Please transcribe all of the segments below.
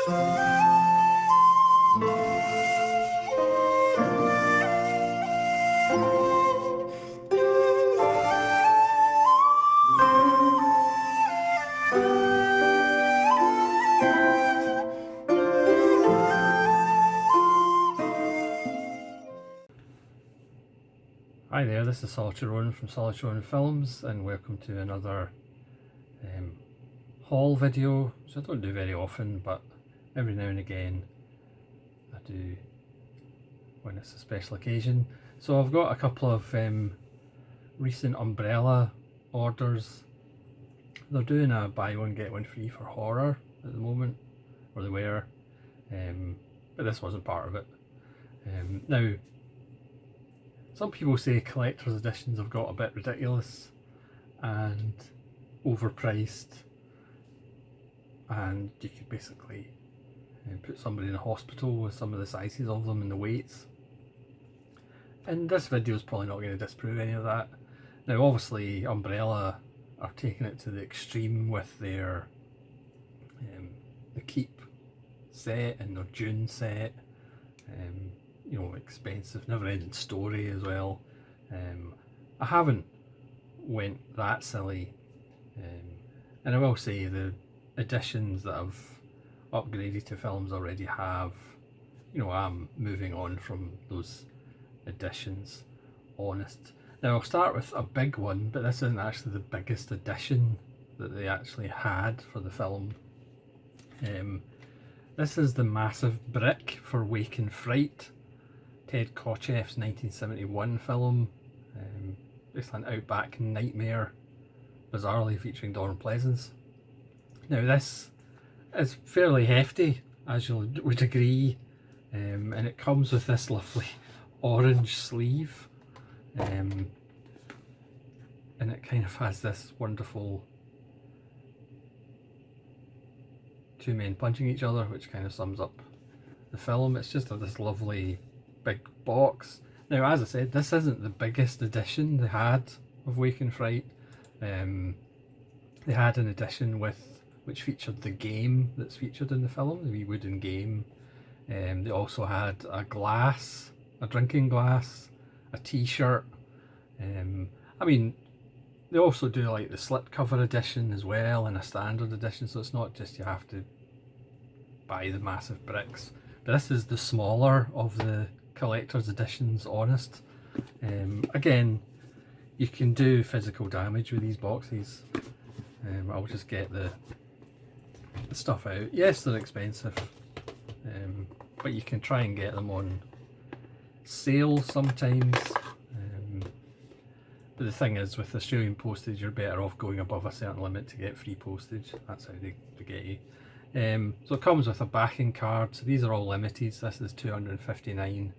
Hi there, this is Solitary Ronin from Solitary Ronin Films, and welcome to another haul video, which I don't do very often, but every now and again I do when it's a special occasion. So I've got a couple of recent Umbrella orders. They're doing a buy one get one free for horror at the moment, or they were, but this wasn't part of it. Now, some people say collector's editions have got a bit ridiculous and overpriced, and you could basically put somebody in a hospital with some of the sizes of them and the weights. And this video is probably not going to disprove any of that. Now obviously Umbrella are taking it to the extreme with their the Keep set and their Dune set. You know, expensive, never-ending story as well. I haven't went that silly, and I will say the editions that I've upgraded to films already have, you know, I'm moving on from those editions, honest. Now I'll start with a big one, but this isn't actually the biggest edition that they actually had for the film. This is the massive brick for Wake and Fright, Ted Kotcheff's 1971 film, basically an outback nightmare, bizarrely featuring Donald Pleasence. Now this is fairly hefty, as you would agree, and it comes with this lovely orange sleeve, and it kind of has this wonderful two men punching each other, which kind of sums up the film. It's just this lovely big box. Now, as I said, this isn't the biggest edition they had of Wake and Fright. They had an edition which featured the game that's featured in the film, the wee wooden game. They also had a glass, a drinking glass, a t-shirt. I mean, they also do like the slipcover edition as well, and a standard edition, so it's not just you have to buy the massive bricks. But this is the smaller of the collector's editions, honest. Again, you can do physical damage with these boxes. I'll just get the stuff out. Yes, they're expensive, but you can try and get them on sale sometimes. But the thing is, with Australian postage, you're better off going above a certain limit to get free postage. That's how they get you. So it comes with a backing card. So these are all limited. This is 259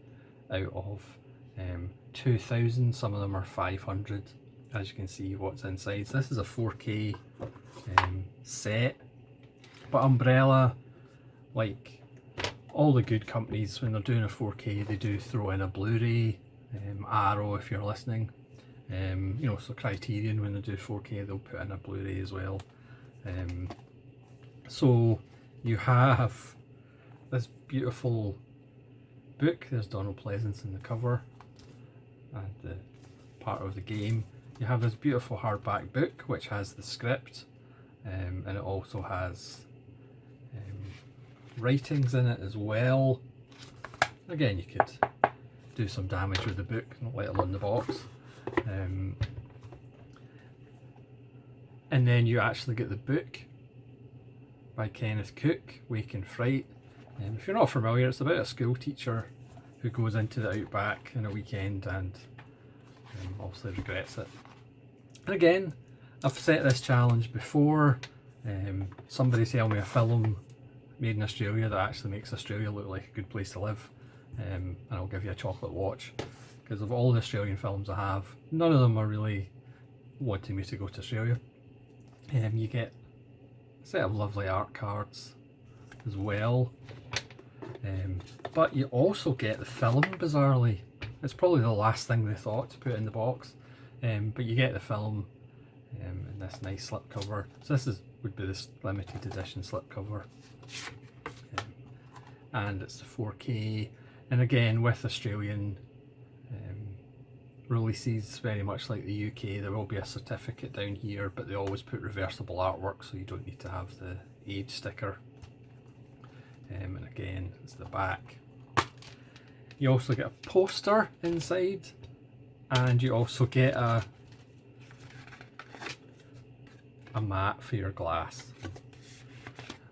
out of 2,000. Some of them are 500. As you can see what's inside. So this is a 4K set. But Umbrella, like all the good companies, when they're doing a 4K, they do throw in a Blu-ray. Arrow, if you're listening. You know, so Criterion, when they do 4K, they'll put in a Blu-ray as well. So you have this beautiful book. There's Donald Pleasence in the cover and the part of the game. You have this beautiful hardback book which has the script, and it also has writings in it as well. Again, you could do some damage with the book, not let alone the box. And then you actually get the book by Kenneth Cook, Wake and Fright. If you're not familiar, it's about a school teacher who goes into the outback in a weekend and obviously regrets it. And again, I've set this challenge before. Somebody tell me a film made in Australia that actually makes Australia look like a good place to live, and I'll give you a chocolate watch. Because of all the Australian films I have, none of them are really wanting me to go to Australia. You get a set of lovely art cards as well, but you also get the film, bizarrely. It's probably the last thing they thought to put in the box, but you get the film in this nice slipcover. So this would be this limited edition slipcover. and it's 4K. And again, with Australian releases, very much like the UK, there will be a certificate down here, but they always put reversible artwork, so you don't need to have the age sticker. And again, it's the back. You also get a poster inside, and you also get a mat for your glass,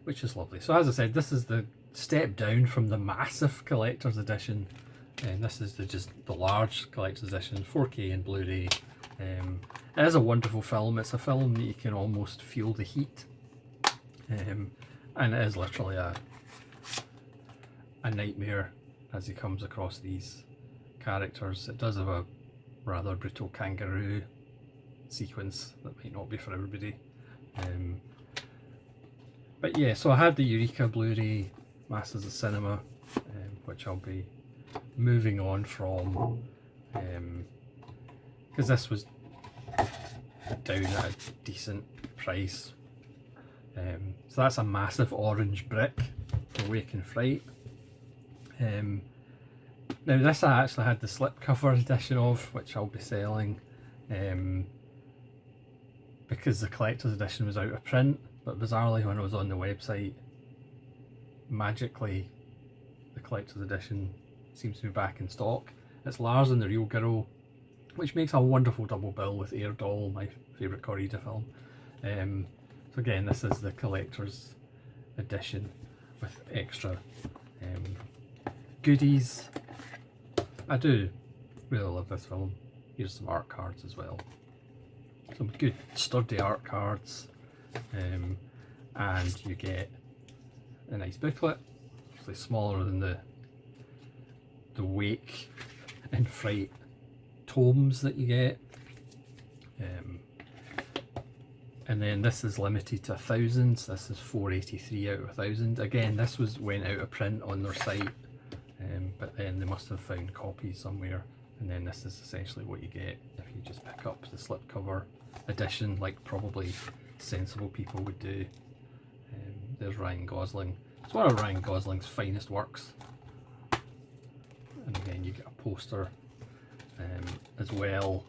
which is lovely. So as I said, this is the step down from the massive collector's edition, and this is just the large collector's edition, 4K and Blu-ray. It is a wonderful film. It's a film that you can almost feel the heat, and it is literally a nightmare as he comes across these characters. It does have a rather brutal kangaroo sequence that might not be for everybody. But yeah, so I had the Eureka Blu-ray Masters of Cinema, which I'll be moving on from, because this was down at a decent price. So that's a massive orange brick for Wake and Fright. Now this I actually had the slipcover edition of, which I'll be selling, because the collector's edition was out of print, but bizarrely when I was on the website, magically the collector's edition seems to be back in stock. It's Lars and the Real Girl, which makes a wonderful double bill with Air Doll, my favourite Corrida film. So again, this is the collector's edition with extra goodies. I do really love this film. Here's some art cards as well. Some good sturdy art cards, and you get a nice booklet, obviously smaller than the Wake and Fright tomes that you get. And then this is limited to 1,000. This is 483 out of 1,000. Again, this went out of print on their site, but then they must have found copies somewhere. And then this is essentially what you get if you just pick up the slipcover edition, like probably sensible people would do. There's Ryan Gosling. It's one of Ryan Gosling's finest works. And again, you get a poster as well.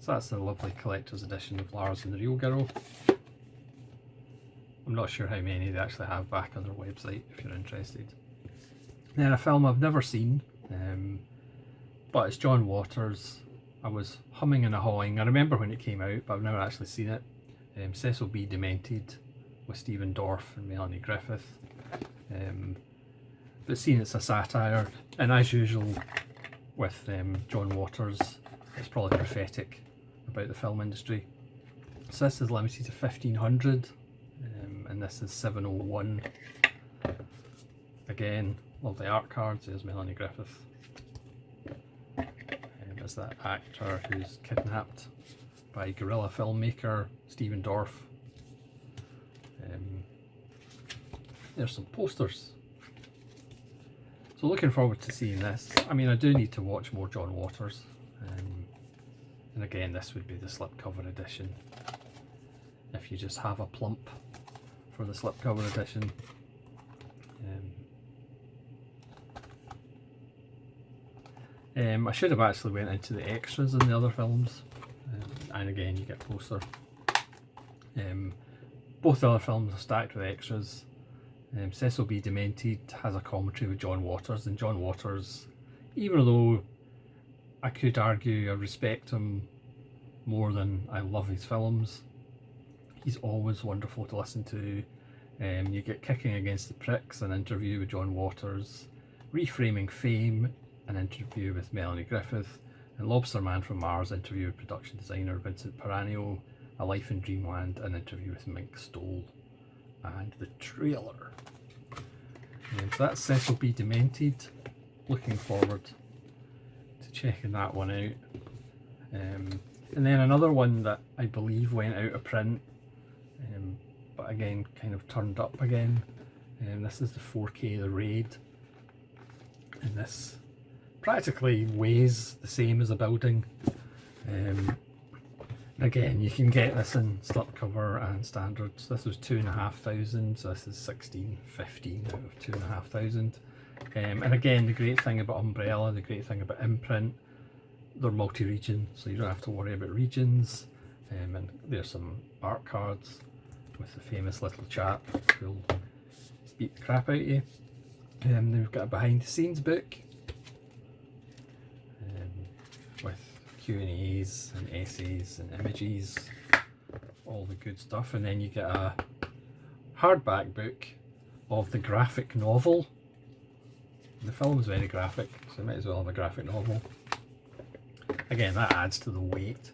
So that's the lovely collector's edition of Lars and the Real Girl. I'm not sure how many they actually have back on their website if you're interested. Then a film I've never seen, but it's John Waters. I was humming and hawing. I remember when it came out, but I've never actually seen it. Cecil B. Demented with Stephen Dorff and Melanie Griffith. But seeing it's a satire, and as usual with John Waters, it's probably prophetic about the film industry. So this is limited to 1,500, and this is 701. Again, lovely art cards. There's Melanie Griffith. There's that actor who's kidnapped by guerrilla filmmaker Stephen Dorff. There's some posters. So looking forward to seeing this. I mean, I do need to watch more John Waters. And again, this would be the slipcover edition. If you just have a plump for the slipcover edition. I should have actually went into the extras in the other films. And again, you get a poster. Both the other films are stacked with extras. Cecil B. Demented has a commentary with John Waters, and John Waters, even though I could argue I respect him more than I love his films, he's always wonderful to listen to. You get Kicking Against the Pricks, an interview with John Waters, Reframing Fame, an interview with Melanie Griffith, and Lobster Man from Mars, interview with production designer Vincent Peranio, A Life in Dreamland, an interview with Mink Stoll, and the trailer. So that's Cecil B. Demented. Looking forward to checking that one out. And then another one that I believe went out of print, but again kind of turned up again. This is the 4K The Raid, and this practically weighs the same as a building. Again, you can get this in slipcover and standards. This was 2,500, so this is 1615 out of 2,500. And again, the great thing about Umbrella, the great thing about imprint, they're multi-region, so you don't have to worry about regions. And there's some art cards with the famous little chap who'll beat the crap out of you. Then we've got a behind the scenes book with Q&As and essays and images, all the good stuff. And then you get a hardback book of the graphic novel. The film is very graphic, so you might as well have a graphic novel. Again, that adds to the weight.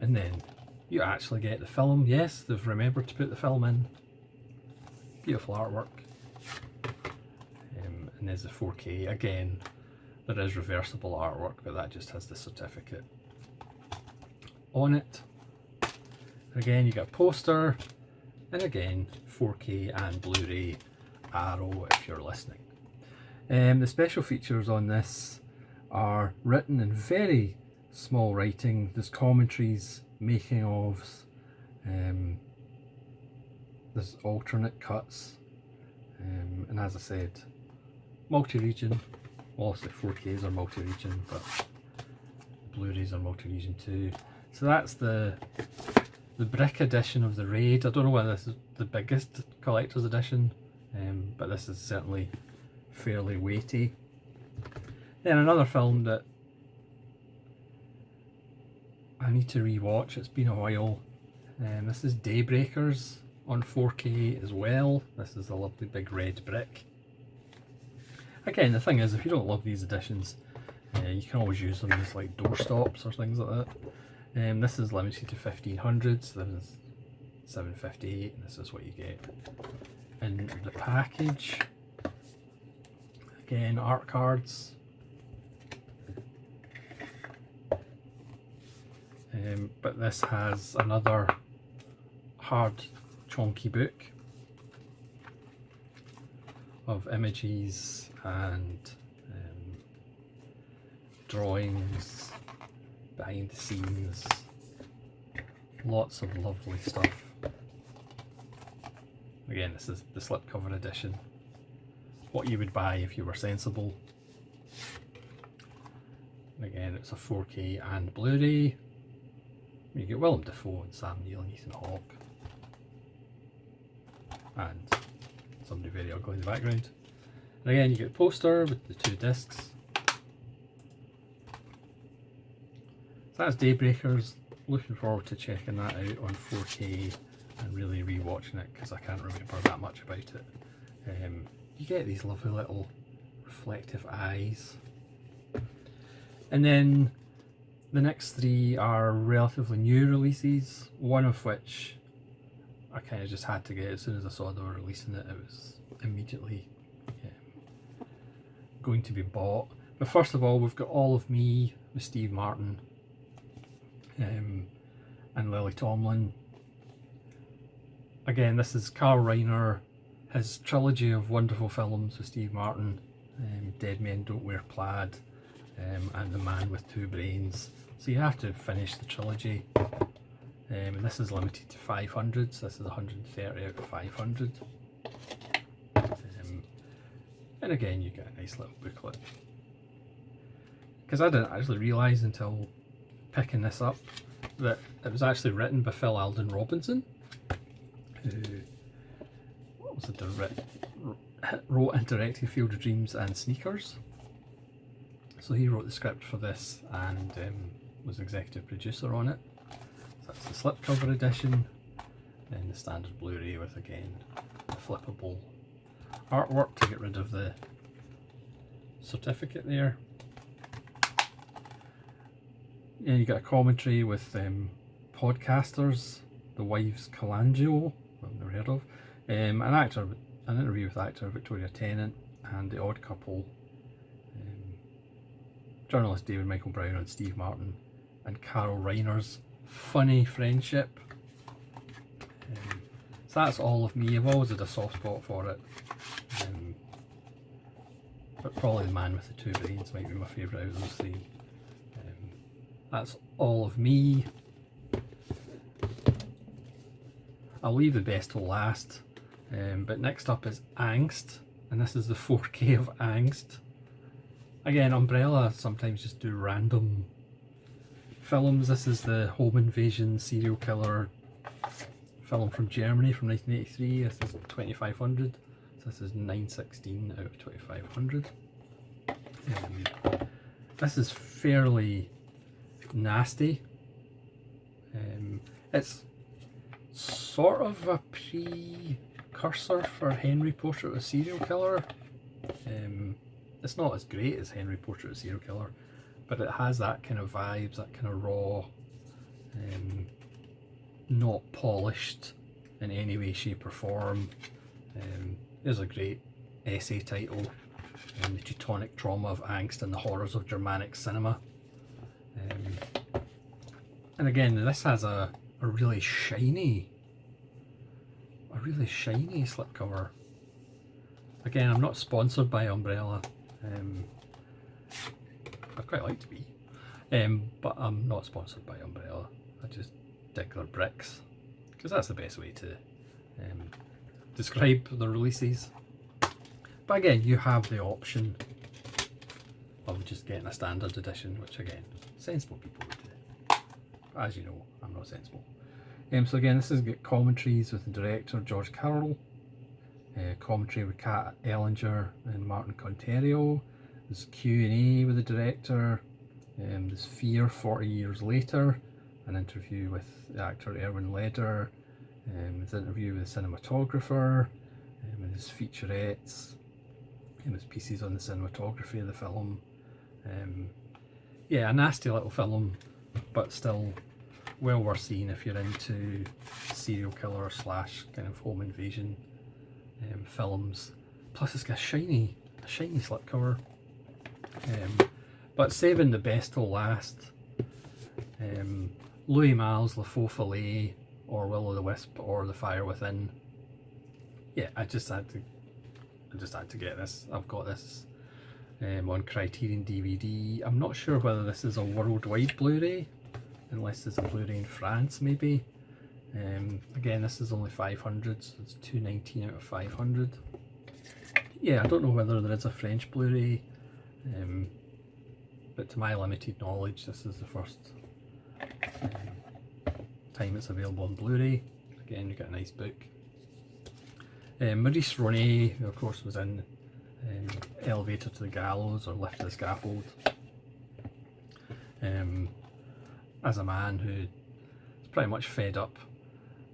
And then you actually get the film. Yes, they've remembered to put the film in. Beautiful artwork. And there's the 4K. Again, there is reversible artwork, but that just has the certificate on it. Again, you get a poster, and again, 4K and Blu-ray arrow if you're listening. The special features on this are written in very small writing. There's commentaries, making ofs, there's alternate cuts, and as I said, multi-region. Well, obviously 4Ks are multi-region, but Blu-rays are multi-region too. So that's the brick edition of the Raid. I don't know whether this is the biggest collector's edition, but this is certainly fairly weighty. Then another film that I need to re-watch, it's been a while. This is Daybreakers on 4K as well. This is a lovely big red brick. Again, the thing is, if you don't love these editions, you can always use them as like doorstops or things like that. This is limited to 1500, so this is 758, and this is what you get in the package. Again, art cards. But this has another hard, chonky book of images and drawings, behind the scenes, lots of lovely stuff. Again, this is the slipcover edition, what you would buy if you were sensible. And again, it's a 4K and Blu-ray. You get Willem Dafoe and Sam Neill and Ethan Hawke, and somebody very ugly in the background. And again, you get a poster with the 2 discs. So that's Daybreakers. Looking forward to checking that out on 4K and really re-watching it, because I can't remember that much about it. You get these lovely little reflective eyes. And then the next 3 are relatively new releases, one of which I kind of just had to get as soon as I saw they were releasing it. It was immediately going to be bought. But first of all, we've got All of Me with Steve Martin and Lily Tomlin. Again, this is Carl Reiner, his trilogy of wonderful films with Steve Martin, Dead Men Don't Wear Plaid, and The Man with Two Brains. So you have to finish the trilogy. And this is limited to 500, so this is 130 out of 500. And again, you get a nice little booklet. Because I didn't actually realise until picking this up that it was actually written by Phil Alden Robinson, who wrote and directed Field of Dreams and Sneakers. So he wrote the script for this and was executive producer on it. So that's the slipcover edition, then the standard Blu-ray with, again, the flippable artwork to get rid of the certificate there. And you get a commentary with podcasters, the Wives Colangelo, I've never heard of, an interview with actor Victoria Tennant, and The Odd Couple, journalist David Michael Brown and Steve Martin, and Carol Reiner's funny friendship. So that's All of Me. I've always had a soft spot for it, but probably The Man with the Two Brains might be my favourite out of those 3. That's All of Me. I'll leave the best till last. But next up is Angst, and this is the 4K of Angst. Again, Umbrella sometimes just do random films. This is the home invasion serial killer film from Germany from 1983. This is 2500. So this is 916 out of 2500. This is fairly nasty. It's sort of a precursor for Henry Portrait of a Serial Killer. It's not as great as Henry Portrait of a Serial Killer, but it has that kind of vibes, that kind of raw, not polished in any way, shape or form. There's a great essay title, The Teutonic Trauma of Angst and the Horrors of Germanic Cinema. And again, this has a really shiny slipcover. Again, I'm not sponsored by Umbrella. I'd quite like to be, but I'm not sponsored by Umbrella. I just dig their bricks, because that's the best way to describe the releases. But again, you have the option of just getting a standard edition, which again, sensible people would do. But as you know, I'm not sensible. So again, this has got commentaries with the director George Carroll, commentary with Kat Ellinger and Martin Conterio. There's Q&A with the director. There's Fear 40 Years Later, an interview with the actor Erwin Leder. There's an interview with the cinematographer. And there's featurettes. And there's pieces on the cinematography of the film. Yeah, a nasty little film, but still well worth seeing if you're into serial killer slash kind of home invasion films. Plus it's got a shiny slipcover. But saving the best till last, Louis Malle's Le Faux Filet, or Will o' the Wisp, or The Fire Within. Yeah, I just had to get this. I've got this on Criterion DVD. I'm not sure whether this is a worldwide Blu-ray, unless there's a Blu-ray in France maybe. Again, this is only 500, so it's 219 out of 500. Yeah, I don't know whether there is a French Blu-ray, but to my limited knowledge, this is the first time it's available on Blu-ray. Again, you get a nice book. Maurice Ronay, who of course was in Elevator to the Gallows or Lift to the Scaffold, as a man who is pretty much fed up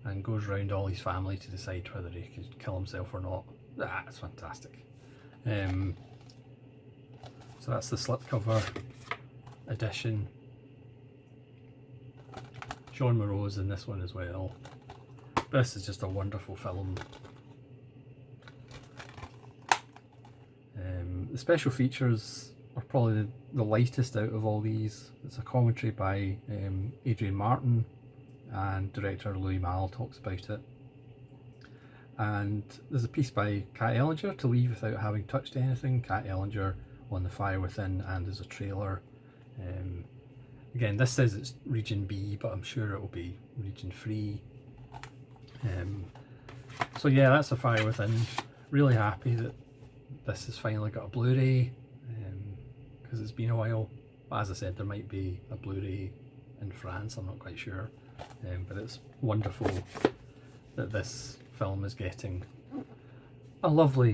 and goes round all his family to decide whether he could kill himself or not. That's fantastic. So that's the slipcover edition. John Moreau's in this one as well. This is just a wonderful film. The special features are probably the lightest out of all these. It's a commentary by Adrian Martin, and director Louis Malle talks about it. And there's a piece by Kat Ellinger, To Leave Without Having Touched Anything. Kat Ellinger on The Fire Within, and there's a trailer. Again, this says it's region B, but I'm sure it will be region 3. So yeah, that's The Fire Within. Really happy that this has finally got a Blu-ray, because it's been a while. But as I said, there might be a Blu-ray in France, I'm not quite sure. But it's wonderful that this film is getting a lovely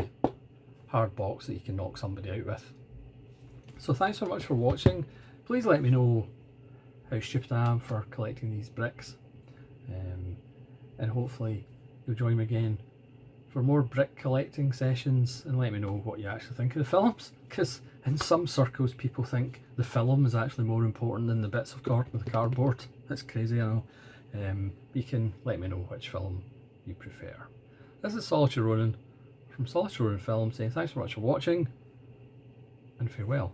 hard box that you can knock somebody out with. So thanks so much for watching. Please let me know how stupid I am for collecting these bricks, and hopefully you'll join me again for more brick collecting sessions, and let me know what you actually think of the films, because in some circles people think the film is actually more important than the bits of cardboard. That's crazy, I know. You can let me know which film you prefer. This is Solitary Ronin from Solitary Ronin Film saying thanks so much for watching, and farewell.